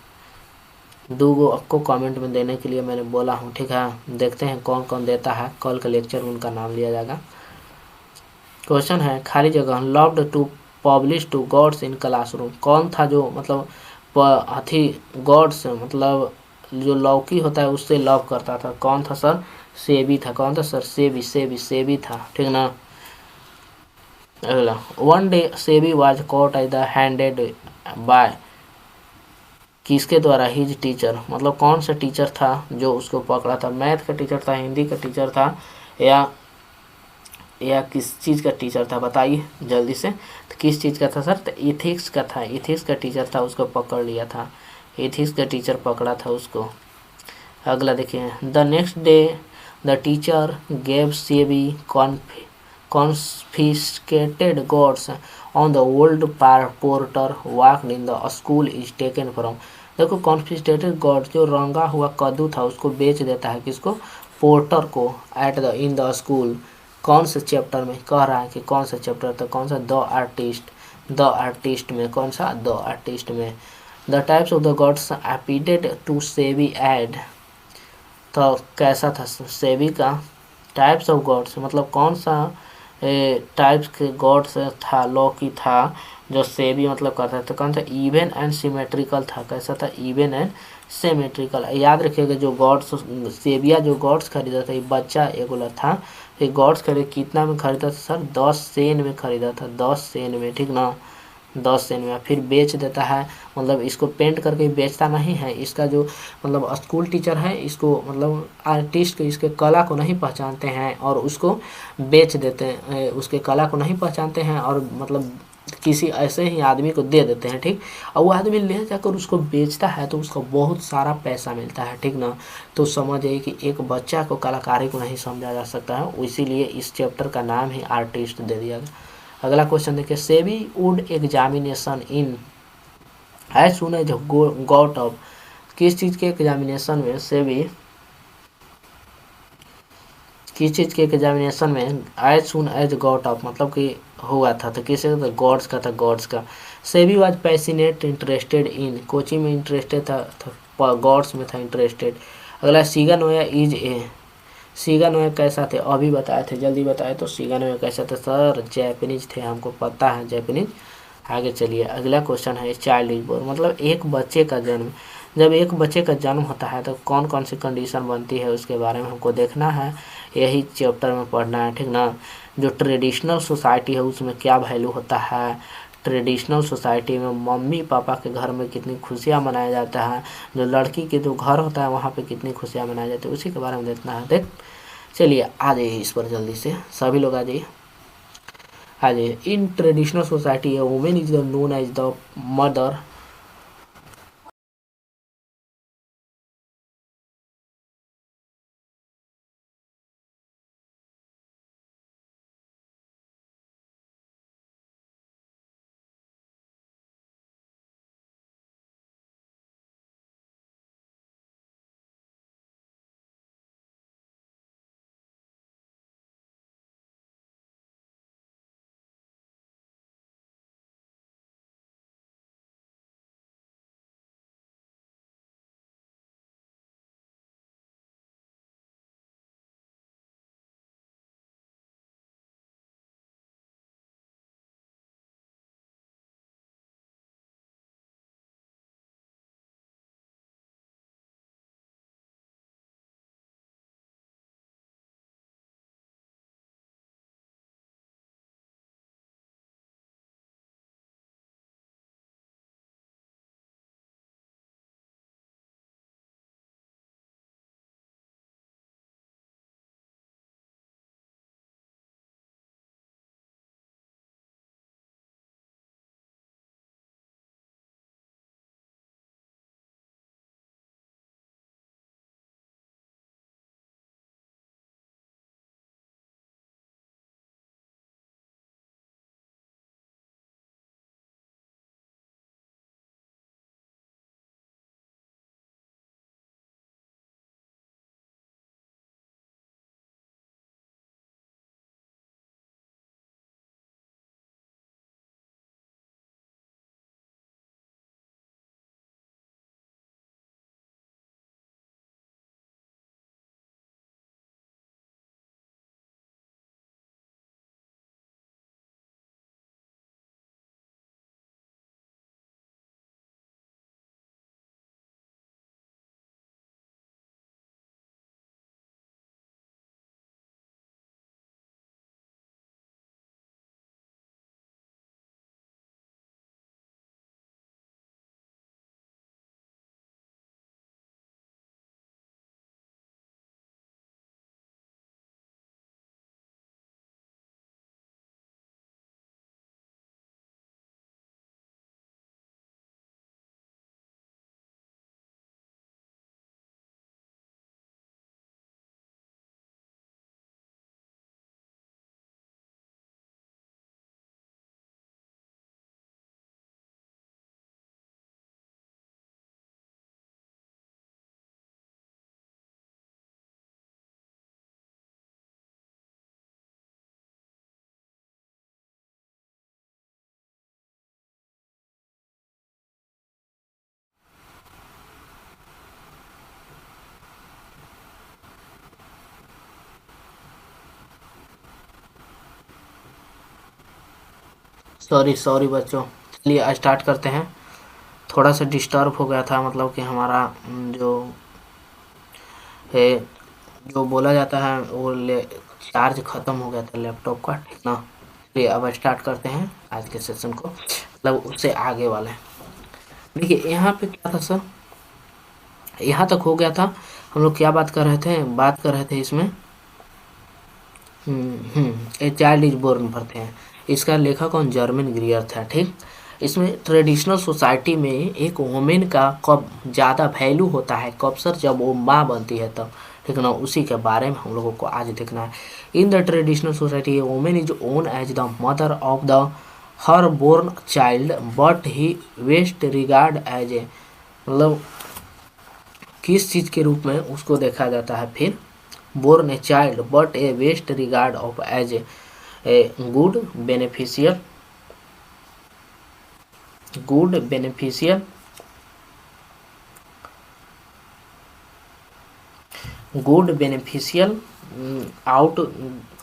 2 गो आपको कमेंट में देने के लिए मैंने बोला हूँ। ठीक है, देखते हैं कौन कौन देता है। कल के लेक्चर में उनका नाम लिया जाएगा। क्वेश्चन है खाली जगह loved to publish to gods in classroom. कौन था जो मतलब हाथी गॉड्स मतलब जो लौकी होता है उससे लव करता था? कौन था सर? सेबी था। कौन था सर? सेबी था। ठीक ना। अगला, one day Sebi was caught as the handed by, किसके द्वारा? हिज टीचर मतलब कौन सा टीचर था जो उसको पकड़ा था? मैथ का टीचर था, हिंदी का टीचर था, या किस चीज़ का टीचर था बताइए जल्दी से। तो किस चीज़ का था सर? तो इथिक्स का था। इथिक्स का टीचर था, उसको पकड़ लिया था। इथिक्स का टीचर पकड़ा था उसको। अगला देखिए, the next day the teacher gave SEBI confiscated gods on the old porter walked in the school is taken from। देखो कॉन्फिस्केटेड गॉड जो रंगा हुआ कद्दू था उसको बेच देता है किसको? पोर्टर को। At the in the school कौन से चैप्टर में कह रहा है कि कौन सा चैप्टर? तो कौन सा? द आर्टिस्ट में। कौन सा? द आर्टिस्ट में। The types of the gods appealed to सेबी एड, तो कैसा था सेबी का? टाइप्स ऑफ गॉड्स मतलब कौन सा टाइप्स के गॉड्स था? लौकी था जो सेबी मतलब करता था। कौन सा? इवन एंड सिमेट्रिकल था। कैसा था? Even and symmetrical. याद रखिएगा जो गॉड्स सेबिया जो गॉड्स खरीदा था, ये बच्चा एगोला था। ये गॉड्स खरीदे कितना में खरीदा था सर? 10 सेन में खरीदा था। 10 सेन में। ठीक ना, 10 सेन में। फिर बेच देता है, मतलब इसको पेंट करके बेचता नहीं है। इसका जो मतलब स्कूल टीचर है इसको मतलब आर्टिस्ट को इसके कला को नहीं पहचानते हैं और उसको बेच देते हैं। उसके कला को नहीं पहचानते हैं और मतलब किसी ऐसे ही आदमी को दे देते हैं। ठीक, और वो आदमी ले जाकर उसको बेचता है तो उसको बहुत सारा पैसा मिलता है। ठीक ना। तो समझिए कि एक बच्चा को कलाकारी को नहीं समझा जा सकता है, इसीलिए इस चैप्टर का नाम ही आर्टिस्ट दे दिया गया। अगला क्वेश्चन देखिए, Sebi would examination in as soon as got off, किस चीज़ के एग्जामिनेशन में से भी, किस चीज़ के एग्जामिनेशन में as soon as got off मतलब कि हुआ था, तो किस तो गॉड्स का था, गॉड्स का। SEBI was passionate interested in, coaching में इंटरेस्टेड था, गॉड्स में था इंटरेस्टेड। अगला सीगा नोया इज ए, सीगा नोया कैसा थे, अभी बताए थे, जल्दी बताए तो सीगा नोया कैसा थे सर, जैपनीज थे, हमको पता है जैपनीज। आगे चलिए, अगला क्वेश्चन है चाइल्ड इज बोर्न, मतलब एक बच्चे का जन्म, जब एक बच्चे का जन्म होता है तो कौन कौन सी कंडीशन बनती है उसके बारे में हमको देखना है, यही चैप्टर में पढ़ना है, ठीक ना। जो ट्रेडिशनल सोसाइटी है उसमें क्या वैल्यू होता है, ट्रेडिशनल सोसाइटी में मम्मी पापा के घर में कितनी खुशियाँ मनाया जाता है, जो लड़की के जो घर होता है वहाँ पे कितनी खुशियाँ मनाई जाती है, उसी के बारे में देखना है। देख चलिए आ जाइए इस पर जल्दी से, सभी लोग आ जाइए, आ जाइए। In traditional society women is the known as the mother, sorry sorry बच्चों, चलिए स्टार्ट करते हैं। थोड़ा सा डिस्टर्ब हो गया था, मतलब कि हमारा जो है, जो बोला जाता है वो चार्ज ख़त्म हो गया था लैपटॉप का, ठीक ना। चलिए अब स्टार्ट करते हैं आज के सेशन को, मतलब उससे आगे वाले। देखिए यहाँ पे क्या था सर, यहाँ तक हो गया था। हम लोग क्या बात कर रहे थे, बात कर रहे थे इसमें ए चाइल्ड इज बोर्न पढ़ते हैं, इसका लेखक कौन, जर्मन ग्रियर था, ठीक। इसमें ट्रेडिशनल सोसाइटी में एक वोमेन का कब ज़्यादा वैल्यू होता है, कब सर, जब वो माँ बनती है तब, ठीक ना। उसी के बारे में हम लोगों को आज देखना है। In the traditional society women is own as the mother of the her born child but he west regard as a, मतलब किस चीज़ के रूप में उसको देखा जाता है, फिर born a child but a west regard of as a good beneficial, good beneficial, good beneficial out,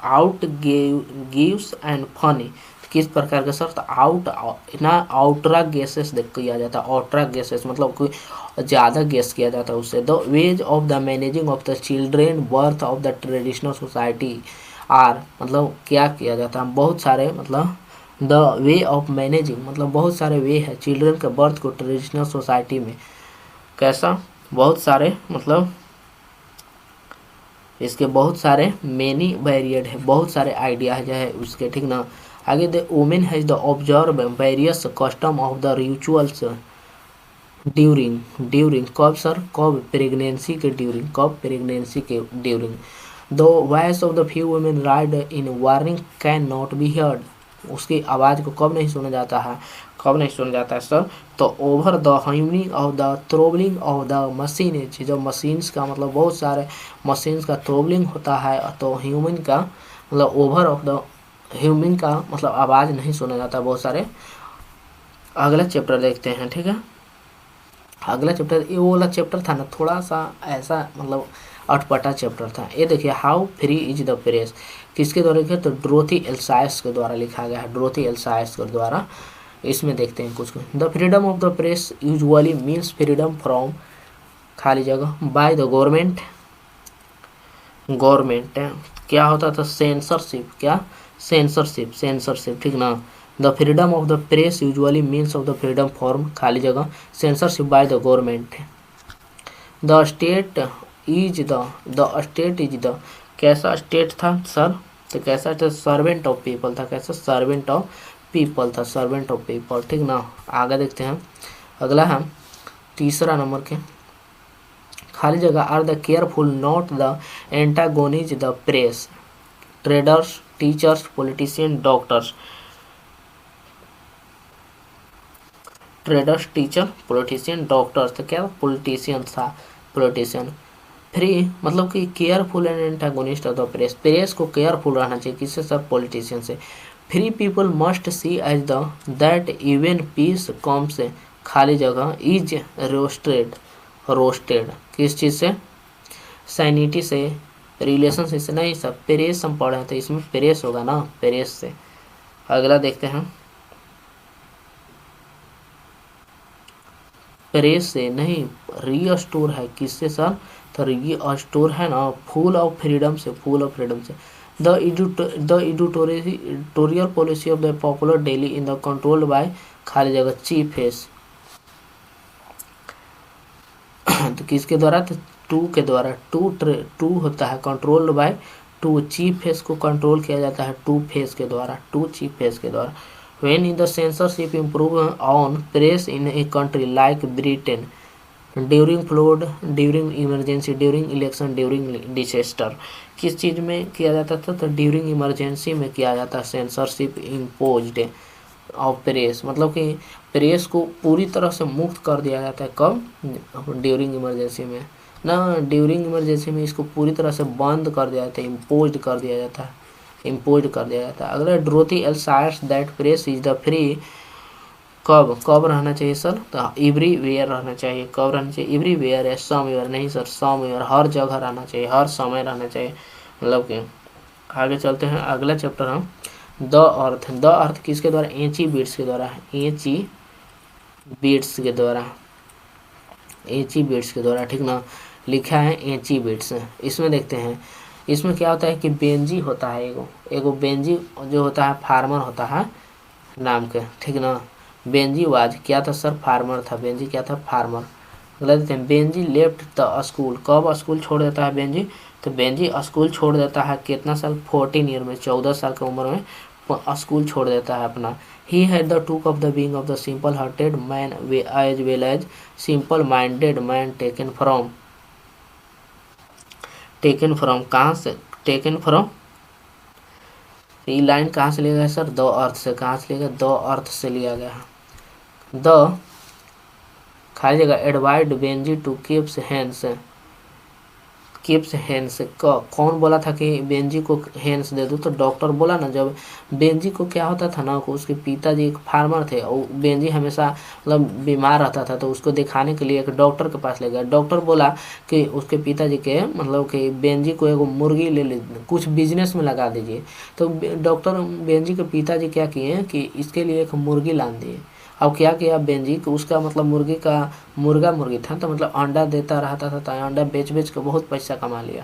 out gives and funny, किस प्रकार का सर, तो आउट ना आउटरा गेसेस देख किया जाता है, आउटरा गेसेस मतलब कोई ज़्यादा गेस किया जाता है उससे। The ways of the managing of the children birth of the traditional society are, मतलब क्या किया जाता है, बहुत सारे मतलब द वे ऑफ मैनेजिंग मतलब बहुत सारे वे है चिल्ड्रन के बर्थ को ट्रेडिशनल सोसाइटी में, कैसा, बहुत सारे मतलब इसके बहुत सारे मेनी वेरिएड है, बहुत सारे आइडिया है उसके, ठीक ना। आगे the women has the observe various custom of the rituals during, during कब सर, कब प्रेगनेंसी के ड्यूरिंग, कब प्रेगनेंसी के during. The voice of the few women ride in warning can not be heard, उसकी आवाज़ को कब नहीं सुना जाता है, कब नहीं सुना जाता है सर, तो over the humming of the throbbing of the machine, जो मशीन्स का मतलब बहुत सारे मशीन्स का थ्रोबलिंग होता है, तो ह्यूमन का मतलब ओवर ऑफ द ह्यूमन का मतलब आवाज़ नहीं सुना जाता बहुत सारे। अगला चैप्टर देखते हैं, ठीक है। अगला चैप्टर ये वो वाला चैप्टर था ना, थोड़ा सा ऐसा मतलब अटपटा चैप्टर था। ये देखिए how free is the press, किसके द्वारा लिखा, तो ड्रोथी एल्सायस के द्वारा लिखा गया है, ड्रोथी एल्सायस के द्वारा। इसमें देखते हैं कुछ, the freedom of the press usually means freedom from खाली जगह बाय द गवर्नमेंट, गवर्नमेंट क्या होता था, सेंसरशिप, क्या सेंसरशिप, सेंसरशिप, ठीक ना। The freedom of the press usually means of the freedom form खाली जगह censorship by the government. The state is the state is the, कैसा स्टेट था सर, तो कैसा था, सर्वेंट ऑफ पीपल था, कैसा सर्वेंट ऑफ पीपल था, सर्वेंट ऑफ पीपल, ठीक ना। आगे देखते हैं, अगला है तीसरा नंबर के खाली जगह, are the careful not the antagonise the press, traders, teachers, politician, doctors, traders, teacher, politician, doctors, तो क्या पॉलिटिशियन था, पॉलिटिशियन। फ्री मतलब कि careful and antagonist of the press, press को केयरफुल रहना चाहिए, किससे सब पॉलिटिशियन से। Free people must see as the that even peace comes खाली जगह इज रोस्टेड, रोस्टेड किस चीज़ से, सैनिटी से, रिलेशनशिप से, नहीं सब प्रेस हम पढ़े तो इसमें प्रेस होगा ना, प्रेस से। अगला देखते हैं, प्रेस से नहीं, रीस्टोर है किससे सर, तो रीस्टोर है ना, फुल ऑफ फ्रीडम से, फुल ऑफ फ्रीडम से। The editorial policy of the popular daily in the controlled by खाली जगह चीफ एस, तो किसके द्वारा, तो टू के द्वारा, टू होता है controlled by two, chief face को कंट्रोल किया जाता है टू फेस के द्वारा, टू चीफ फेस के द्वारा। When in the censorship improve on press in a country like Britain during flood, during emergency, during election, during disaster, किस चीज़ में किया जाता था, तो ड्यूरिंग इमरजेंसी में किया जाता है सेंसरशिप इम्पोज्ड ऑफ प्रेस, मतलब कि प्रेस को पूरी तरह से मुक्त कर दिया जाता है, कब, ड्यूरिंग इमरजेंसी में ना, ड्यूरिंग इमरजेंसी में इसको पूरी तरह से बंद कर दिया जाता है, इम्पोज कर दिया जाता है, इम्पोज कर दिया जाता है। अगला Dorothy L Sayers that press is the free, कब कब रहना चाहिए सर, तो एवरी वेयर रहना चाहिए, कब रहना चाहिए, एवरी वेयर है, सम वेयर नहीं सर, सम वेयर हर जगह रहना चाहिए, हर समय रहना चाहिए, मतलब कि। आगे चलते हैं, अगला चैप्टर हम द अर्थ, द अर्थ किसके द्वारा, एंची बीट्स के द्वारा, एंची बीट्स के द्वारा, एंची बीट्स के द्वारा, ठीक ना, लिखा है एंची बीट्स। इसमें देखते हैं, इसमें क्या होता है कि बेंजी होता है, एगो एगो बेंजी जो होता है फार्मर होता है नाम के, ठीक ना। बेंजी वाज क्या था सर, फार्मर था, बेंजी क्या था, फार्मर। अगला देखते हैं, बेंजी लेफ्ट द स्कूल, कब स्कूल छोड़ देता है बेंजी, तो बेंजी स्कूल छोड़ देता है कितना साल, 14 ईयर में, 14 साल की उम्र में स्कूल छोड़ देता है अपना। He had the took of the being of the simple hearted man as well as simple minded man taken from, taken from कहाँ से, टेकन फ्रॉम तो ये लाइन कहाँ से लिया गया सर? द अर्थ से। कहाँ से लिया गया? द अर्थ से लिया गया है। द खाली जगह एडवाइड Benjy to keeps hands, keeps hands कौन बोला था कि बेंजी को हैंड्स दे दो? तो डॉक्टर बोला ना। जब बेंजी को क्या होता था ना, को उसके पिताजी एक फार्मर थे और बेंजी हमेशा मतलब बीमार रहता था, तो उसको दिखाने के लिए एक डॉक्टर के पास ले गया। डॉक्टर बोला कि उसके पिताजी के मतलब कि बेंजी को एगो मुर्गी ले कुछ बिजनेस में लगा दीजिए। तो डॉक्टर बेंजी के पिताजी क्या किए कि इसके लिए एक मुर्गी लान दिए। अब क्या किया बेंजी को, उसका मतलब मुर्गी का मुर्गी था, तो मतलब अंडा देता रहता था, तो अंडा बेच बेच के बहुत पैसा कमा लिया।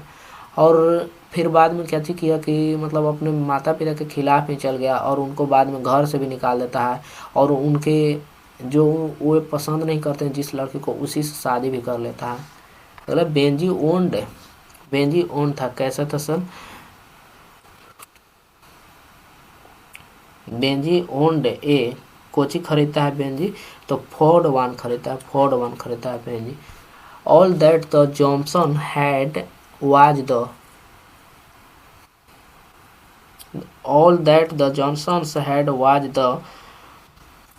और फिर बाद में क्या चीज किया कि मतलब अपने माता पिता के खिलाफ ही चल गया और उनको बाद में घर से भी निकाल देता है। और उनके जो वो पसंद नहीं करते हैं जिस लड़की को, उसी से शादी भी कर लेता है। मतलब बेंजी ओन्ड था। कैसा था सर? बेंजी ओन्ड ए कोची खरीदता है बेंजी? तो फोर्ड वन खरीदता है। फोर्ड वन खरीदता है Benjy. All that the Johnson had was the all that the Johnsons had was the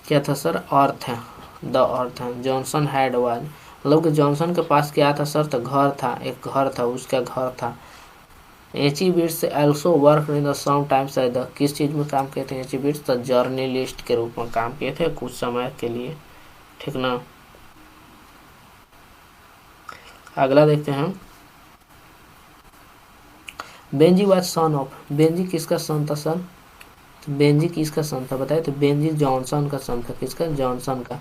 क्या था सर? अर्थ है। द अर्थ है। जॉनसन हैड वाज मतलब कि जॉनसन के पास क्या था सर? तो घर था, एक घर था, उसका घर था। Achy bits also work in the some times as the किस चीज़ में काम किए थे एची बिट्स? तो जर्नलिस्ट के रूप में काम किए थे कुछ समय के लिए। ठीक ना? अगला देखते हैं। Benji was son of, Benji किसका सन था सर? तो बेंजी किसका सन था बताइए? तो बेंजी जॉनसन का सन था। किसका? जॉनसन का।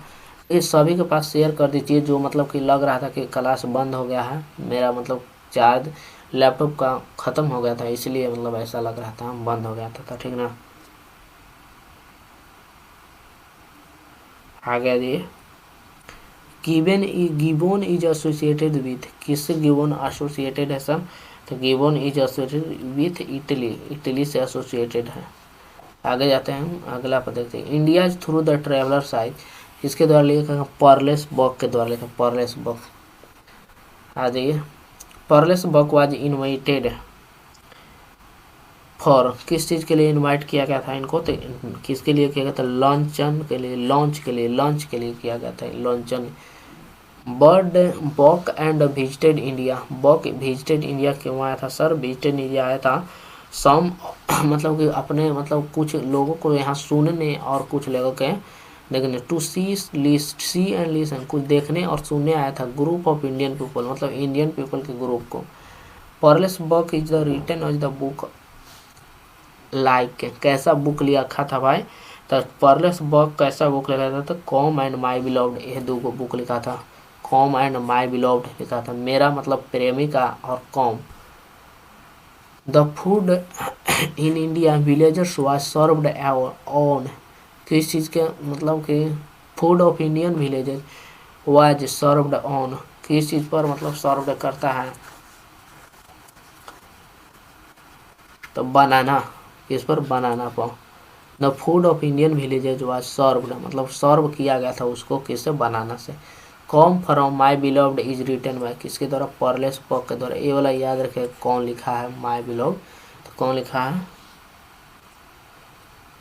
ये सभी के पास शेयर कर दीजिए जो मतलब कि लग रहा था कि क्लास बंद हो गया है, मेरा मतलब चार्ज लैपटॉप का ख़त्म हो गया था, इसलिए मतलब ऐसा लग रहा था बंद हो गया था। ठीक ना? आगे दिए। गिबोन इज एसोसिएटेड विथ, किससे गिबोन एसोसिएटेड है सर? तो Gibbon is associated with Italy, Italy से एसोसिएटेड है। आगे जाते हैं, अगला पर देखते हैं। India through the traveller side किसके द्वारा लिखा? पर्लेस बक के द्वारा लिखा। पर्लेस बक। आ जाइए। पर्लेस बक वाज इनवाइटेड फॉर, किस चीज़ के लिए इनवाइट किया गया था इनको? तो किसके लिए किया गया था? लॉन्चन के लिए, लॉन्च के लिए किया गया था लॉन्चन। Bird Bok and visited India, Bok visited India क्यों आया था सर? विजिटेड इंडिया आया था सम मतलब कि अपने मतलब कुछ लोगों को यहाँ सुनने और कुछ लोगों के देखने, टू सी एंड लिसन, कुछ देखने और सुनने आया था। ग्रुप ऑफ इंडियन पीपल मतलब इंडियन पीपल के ग्रुप को। Pearl S Buck is the written is the book like, कैसा बुक लिखा था भाई? तो पर्लेस बुक कैसा बुक लिखा था? तो कॉम एंड माई बिलव्ड, ये दो बुक लिखा था। कॉम एंड माई बिलव्ड लिखा था, मेरा मतलब प्रेमिका और com. The food in India villagers was served on, किस चीज़ के मतलब कि food of Indian villages was served on, किस चीज़ पर मतलब सर्व करता है? तो बनाना, किस पर? बनाना पर। The food of Indian villages was served मतलब सर्व किया गया था उसको किससे? बनाना से। Come from my beloved is written by, किसके द्वारा? पर्लेस बक के द्वारा। ये वाला याद रखे कौन लिखा है माई बिलव्ड, तो कौन लिखा है?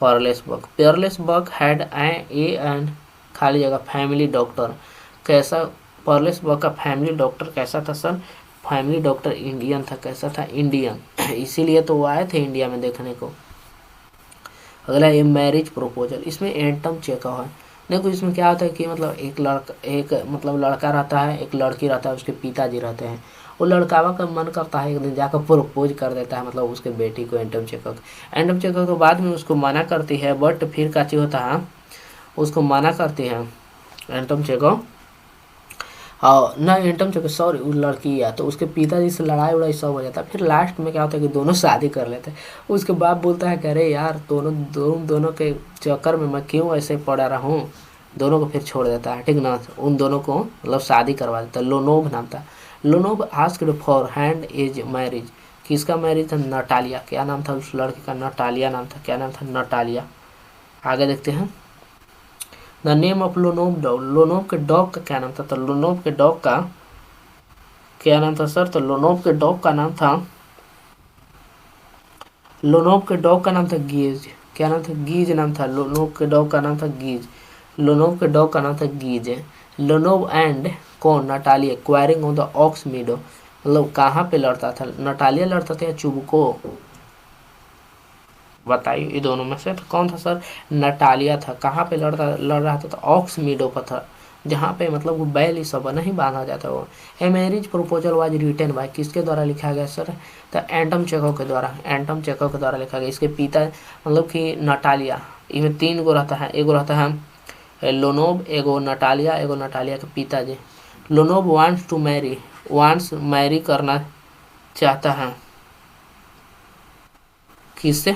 पर्लेस बक। पर्लेस बक हैड एन खाली जगह फैमिली डॉक्टर, कैसा? पर्लेस बक का फैमिली डॉक्टर कैसा था सर? फैमिली डॉक्टर इंडियन था। कैसा था? इंडियन इसीलिए तो वो आए थे इंडिया में देखने को। अगला ये मैरिज प्रपोजल, इसमें एंटम चेकअप है। देखो इसमें क्या होता है कि मतलब एक मतलब लड़का रहता है, एक लड़की रहता है, उसके पिताजी रहते हैं। वो लड़कावा का मन करता है एक दिन जाकर प्रपोज कर देता है मतलब उसके बेटी को। एंटम चेकअप के बाद में उसको मना करती है, बट फिर क्या चीज होता है? उसको मना करती है एंटम चेकअप। हाँ ना, एंटम चेकअप सॉरी वो लड़की है, तो उसके पिताजी से लड़ाई उड़ाई सब हो जाता है। फिर लास्ट में क्या होता है कि दोनों शादी कर लेते हैं। उसके बाप बोलता है कि अरे यार दोनों के चक्कर में मैं क्यों ऐसे पड़ा रहा हूँ। दोनों को फिर छोड़ देता है। ठीक ना? उन दोनों को मतलब शादी करवा देता है। लोनोव नाम था। Lomov asked for hand as marriage, किसका मैरिज था? नटालिया। क्या नाम था उस लड़की का? नटालिया नाम था। क्या नाम था? नटालिया। आगे देखते हैं। द नेम ऑफ लोनोव डॉग, लोनोव के डॉग का क्या नाम था? तो लोनोव के डॉग का क्या नाम था सर? तो लोनोव के डॉग का नाम था लोनोव के डॉग का नाम था गीज। क्या नाम था? गीज नाम था। लोनोव के डॉग का नाम था गीज। लोनोव के डॉग का नाम था गीज। लोनोव एंड कौन? Natalia quarrelling on the ox meadow, मतलब कहाँ पे लड़ता था? नटालिया लड़ता था या चुबको? बताइए ये दोनों में से तो कौन था सर? नटालिया था। कहाँ पे लड़ रहा था? तो ऑक्स मीडो पर था, जहाँ पे मतलब वो बैल ही सब नहीं बांधा जाता वो। A marriage proposal was written by, किसके द्वारा लिखा गया सर? तो एंटम चेखव के द्वारा। एंटम चेखव के द्वारा लिखा गया। इसके पिता मतलब कि नटालिया, इसमें 3 गो रहता है। एगो रहता है लोनोव, एगो नटालिया, एगो नटालिया के पिताजी। Lomov wants to marry, wants marry करना चाहता है किससे?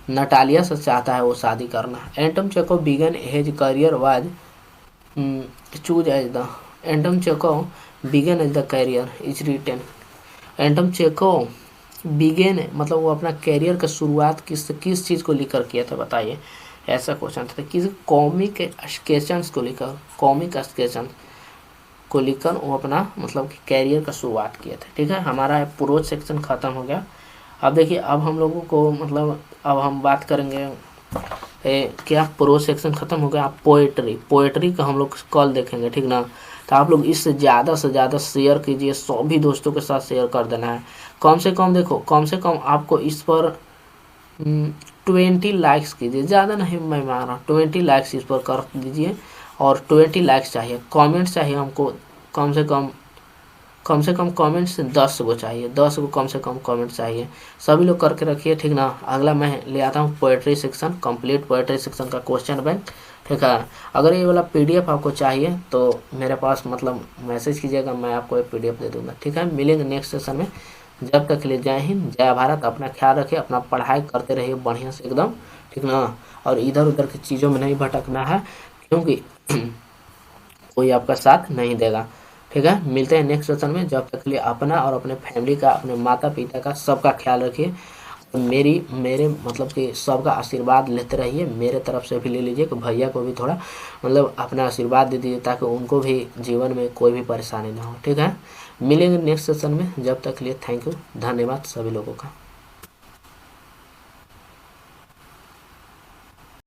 नटालिया से चाहता है वो शादी करना। Anton Chekhov began his career was choose as the, Anton Chekhov began as the career is written. Anton Chekhov began मतलब वो अपना कैरियर का शुरुआत किस चीज़ को लेकर किया था बताइए? ऐसा क्वेश्चन था। किस कॉमिक स्केचंस को लेकर, कॉमिक स्केचन को लेकर वो अपना मतलब कि कैरियर का शुरुआत किया था। ठीक है, हमारा प्रोज सेक्शन ख़त्म हो गया। अब देखिए, अब हम लोगों को मतलब अब हम बात करेंगे क्या प्रोज सेक्शन ख़त्म हो गया। पोएट्री, पोएट्री का हम लोग कल देखेंगे, ठीक ना? तो आप लोग इससे ज़्यादा से ज़्यादा शेयर कीजिए, सभी दोस्तों के साथ शेयर कर देना है। कम से कम देखो, कम से कम आपको इस पर 20 लाइक्स कीजिए, ज़्यादा नहीं मैं मान रहा हूँ, 20 लाइक्स इस पर कर दीजिए। और 20 लाइक्स चाहिए, कमेंट्स चाहिए हमको कम से कम कमेंट्स 10 गो चाहिए, 10 गो कम से कम कमेंट चाहिए। सभी लोग करके रखिए, ठीक ना? अगला मैं ले आता हूँ poetry section, complete poetry section का क्वेश्चन बैंक, ठीक है? अगर ये वाला PDF आपको चाहिए तो मेरे पास मतलब मैसेज कीजिएगा, मैं आपको एक PDF दे दूँगा, ठीक है? मिलेंगे नेक्स्ट सेशन में। जब तक के लिए जय हिंद, जय भारत। अपना ख्याल रखिए, अपना पढ़ाई करते रहिए बढ़िया से एकदम, ठीक ना? और इधर उधर की चीज़ों में नहीं भटकना है, क्योंकि कोई आपका साथ नहीं देगा, ठीक है? मिलते हैं नेक्स्ट सेशन में। जब तक के लिए अपना और अपने फैमिली का, अपने माता पिता का, सबका ख्याल रखिए। मेरे मतलब कि सबका आशीर्वाद लेते रहिए, मेरे तरफ से भी ले लीजिए कि भैया को भी थोड़ा मतलब अपना आशीर्वाद दे दीजिए, ताकि उनको भी जीवन में कोई भी परेशानी ना हो, ठीक है? मिलेंगे नेक्स्ट सेशन में। जब तक के लिए थैंक यू, धन्यवाद सभी लोगों का।